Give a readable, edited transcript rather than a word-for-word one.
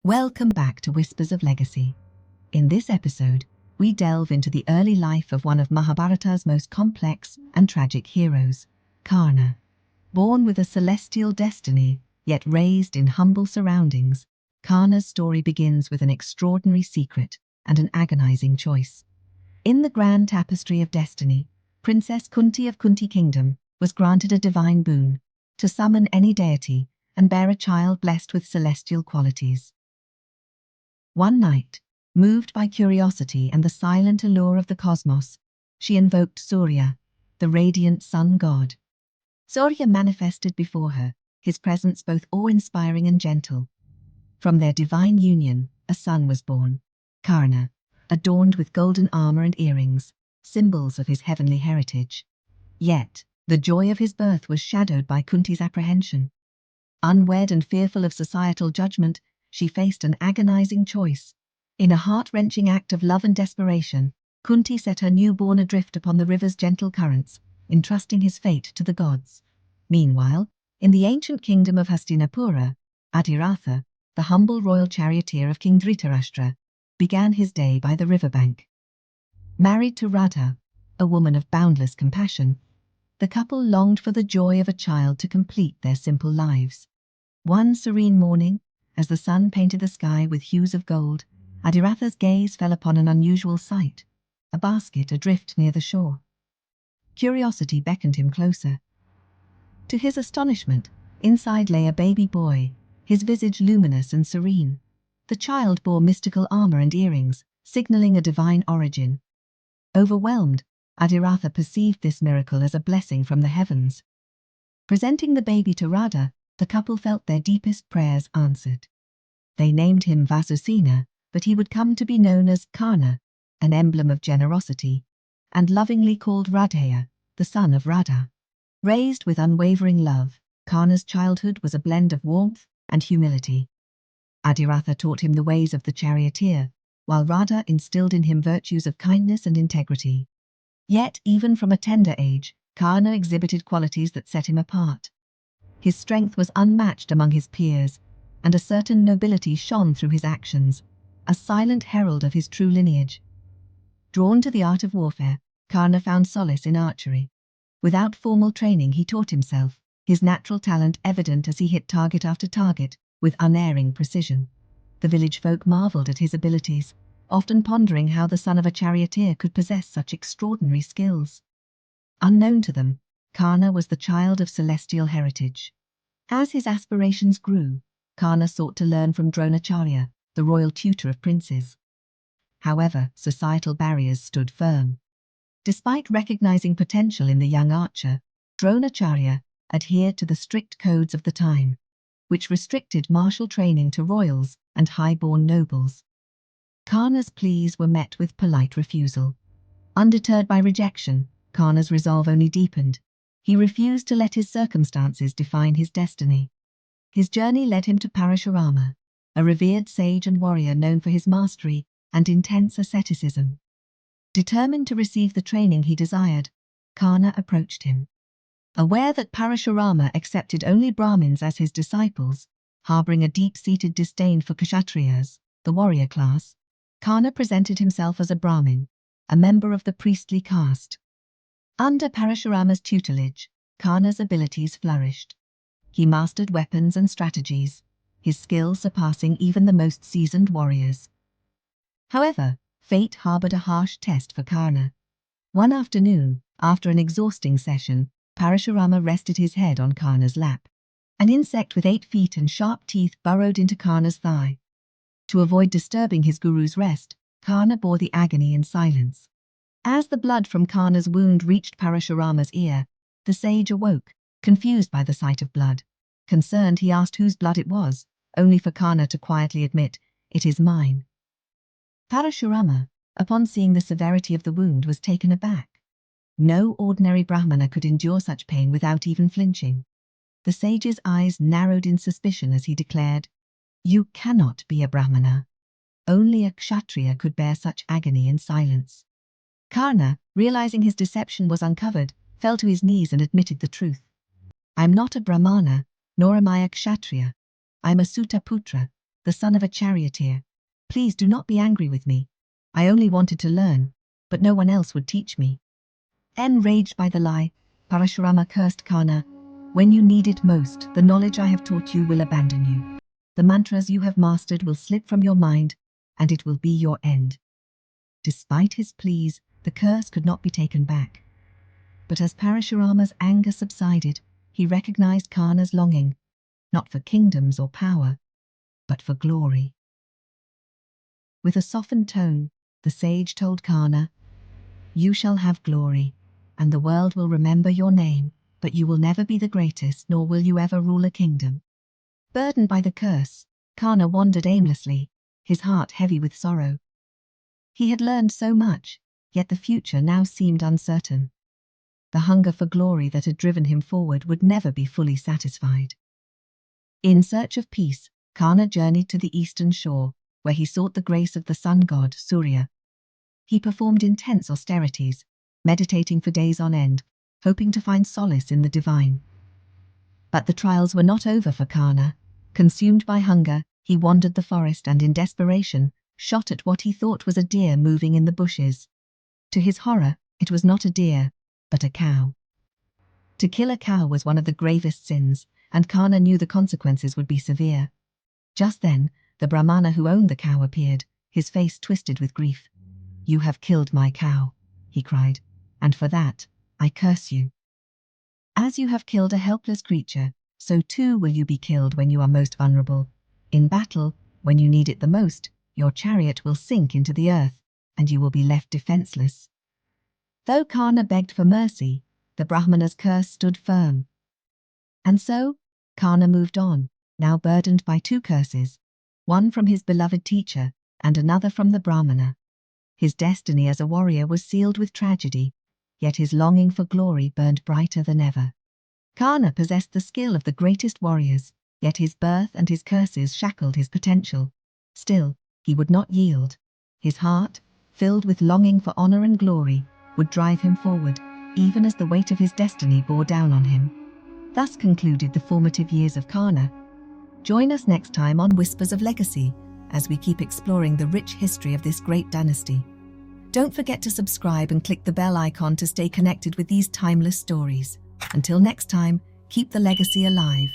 Welcome back to Whispers of Legacy. In this episode, we delve into the early life of one of Mahabharata's most complex and tragic heroes, Karna. Born with a celestial destiny, yet raised in humble surroundings, Karna's story begins with an extraordinary secret and an agonizing choice. In the grand tapestry of destiny, Princess Kunti of Kunti Kingdom was granted a divine boon to summon any deity and bear a child blessed with celestial qualities. One night, moved by curiosity and the silent allure of the cosmos, she invoked Surya, the radiant sun god. Surya manifested before her, his presence both awe-inspiring and gentle. From their divine union, a son was born, Karna, adorned with golden armor and earrings, symbols of his heavenly heritage. Yet, the joy of his birth was shadowed by Kunti's apprehension. Unwed and fearful of societal judgment, she faced an agonizing choice. In a heart-wrenching act of love and desperation, Kunti set her newborn adrift upon the river's gentle currents, entrusting his fate to the gods. Meanwhile, in the ancient kingdom of Hastinapura, Adhiratha, the humble royal charioteer of King Dhritarashtra, began his day by the riverbank. Married to Radha, a woman of boundless compassion, the couple longed for the joy of a child to complete their simple lives. One serene morning, as the sun painted the sky with hues of gold, Adhiratha's gaze fell upon an unusual sight, a basket adrift near the shore. Curiosity beckoned him closer. To his astonishment, inside lay a baby boy, his visage luminous and serene. The child bore mystical armor and earrings, signaling a divine origin. Overwhelmed, Adhiratha perceived this miracle as a blessing from the heavens. Presenting the baby to Radha, the couple felt their deepest prayers answered. They named him Vasusena, but he would come to be known as Karna, an emblem of generosity, and lovingly called Radheya, the son of Radha. Raised with unwavering love, Karna's childhood was a blend of warmth and humility. Adhiratha taught him the ways of the charioteer, while Radha instilled in him virtues of kindness and integrity. Yet, even from a tender age, Karna exhibited qualities that set him apart. His strength was unmatched among his peers, and a certain nobility shone through his actions, a silent herald of his true lineage. Drawn to the art of warfare, Karna found solace in archery. Without formal training, he taught himself, his natural talent evident as he hit target after target, with unerring precision. The village folk marveled at his abilities, often pondering how the son of a charioteer could possess such extraordinary skills. Unknown to them, Karna was the child of celestial heritage. As his aspirations grew, Karna sought to learn from Dronacharya, the royal tutor of princes. However, societal barriers stood firm. Despite recognizing potential in the young archer, Dronacharya adhered to the strict codes of the time, which restricted martial training to royals and high-born nobles. Karna's pleas were met with polite refusal. Undeterred by rejection, Karna's resolve only deepened. He refused to let his circumstances define his destiny. His journey led him to Parashurama, a revered sage and warrior known for his mastery and intense asceticism. Determined to receive the training he desired, Karna approached him. Aware that Parashurama accepted only Brahmins as his disciples, harboring a deep-seated disdain for Kshatriyas, the warrior class, Karna presented himself as a Brahmin, a member of the priestly caste. Under Parashurama's tutelage, Karna's abilities flourished. He mastered weapons and strategies, his skill surpassing even the most seasoned warriors. However, fate harbored a harsh test for Karna. One afternoon, after an exhausting session, Parashurama rested his head on Karna's lap. An insect with 8 feet and sharp teeth burrowed into Karna's thigh. To avoid disturbing his guru's rest, Karna bore the agony in silence. As the blood from Karna's wound reached Parashurama's ear, the sage awoke, confused by the sight of blood. Concerned, he asked whose blood it was, only for Karna to quietly admit, "It is mine." Parashurama, upon seeing the severity of the wound, was taken aback. No ordinary Brahmana could endure such pain without even flinching. The sage's eyes narrowed in suspicion as he declared, "You cannot be a Brahmana. Only a Kshatriya could bear such agony in silence." Karna, realizing his deception was uncovered, fell to his knees and admitted the truth. "I'm not a Brahmana, nor am I a Kshatriya. I'm a Sutaputra, the son of a charioteer. Please do not be angry with me. I only wanted to learn, but no one else would teach me." Enraged by the lie, Parashurama cursed Karna. "When you need it most, the knowledge I have taught you will abandon you. The mantras you have mastered will slip from your mind, and it will be your end." Despite his pleas, the curse could not be taken back. But as Parashurama's anger subsided, he recognized Karna's longing, not for kingdoms or power, but for glory. With a softened tone, the sage told Karna, "You shall have glory, and the world will remember your name, but you will never be the greatest, nor will you ever rule a kingdom." Burdened by the curse, Karna wandered aimlessly, his heart heavy with sorrow. He had learned so much, yet the future now seemed uncertain. The hunger for glory that had driven him forward would never be fully satisfied. In search of peace, Karna journeyed to the eastern shore, where he sought the grace of the sun god Surya. He performed intense austerities, meditating for days on end, hoping to find solace in the divine. But the trials were not over for Karna. Consumed by hunger, he wandered the forest and in desperation shot at what he thought was a deer moving in the bushes. To his horror, it was not a deer, but a cow. To kill a cow was one of the gravest sins, and Karna knew the consequences would be severe. Just then, the Brahmana who owned the cow appeared, his face twisted with grief. "You have killed my cow," he cried, "and for that, I curse you. As you have killed a helpless creature, so too will you be killed when you are most vulnerable. In battle, when you need it the most, your chariot will sink into the earth, and you will be left defenseless." Though Karna begged for mercy, the Brahmana's curse stood firm. And so, Karna moved on, now burdened by two curses, one from his beloved teacher, and another from the Brahmana. His destiny as a warrior was sealed with tragedy, yet his longing for glory burned brighter than ever. Karna possessed the skill of the greatest warriors, yet his birth and his curses shackled his potential. Still, he would not yield. His heart, filled with longing for honor and glory, would drive him forward, even as the weight of his destiny bore down on him. Thus concluded the formative years of Karna. Join us next time on Whispers of Legacy, as we keep exploring the rich history of this great dynasty. Don't forget to subscribe and click the bell icon to stay connected with these timeless stories. Until next time, keep the legacy alive.